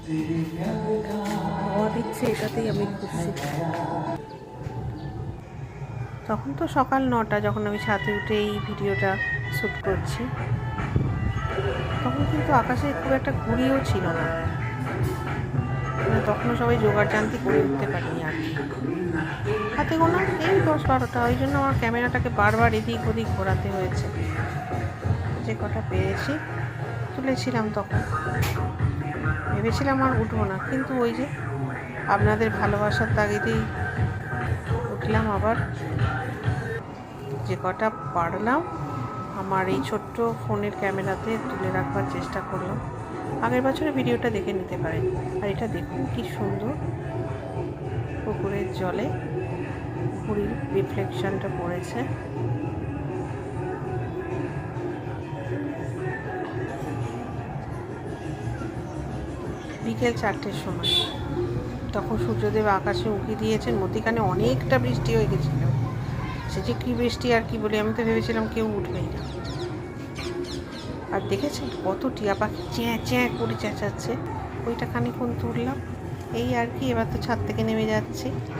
হাওয়া দিচ্ছে, এটাতেই আমি খুশি। তখন তো সকাল 9টা, যখন আমি ছাদে উঠে এই ভিডিওটা শ্যুট করছি, তখন কিন্তু আকাশে খুব একটা ঘুড়িও ছিল না, মানে তখনও সবাই জোগাড় জান্তি করে উঠতে পারিনি আর কি। হাতে গোনা এই 10-12টা, ওই জন্য আমার ক্যামেরাটাকে বারবার এদিক ওদিক ঘোরাতে হয়েছে। যে কটা পেরেছি তুলেছিলাম। তখন ভেবেছিলাম আর উঠবো না, কিন্তু ওই যে আপনাদের ভালোবাসার তাগিদেই উঠলাম আবার। যে কটা পারলাম আমার এই ছোট্ট ফোনের ক্যামেরাতে তুলে রাখবার চেষ্টা করলাম। আগের বছরের ভিডিওটা দেখে নিতে পারেন। আর এটা দেখুন কি সুন্দর পুকুরের জলে ঘুড়ির রিফ্লেকশনটা পড়েছে। বিকেল 4টের সময়, তখন সূর্যদেব আকাশে উঁকি দিয়েছেন। মধ্যিখানে অনেকটা বৃষ্টি হয়ে গেছিল। সে যে কী বৃষ্টি আর কি বলি, আমি তো ভেবেছিলাম কেউ উঠবেই না। আর দেখেছেন কত টিয়া পাখি চ্যাঁ চ্যাঁ করে চেঁচাচ্ছে। ওইটা খানিক্ষণ তুললাম, এই আর কি। এবার তো ছাদ থেকে নেমে যাচ্ছি।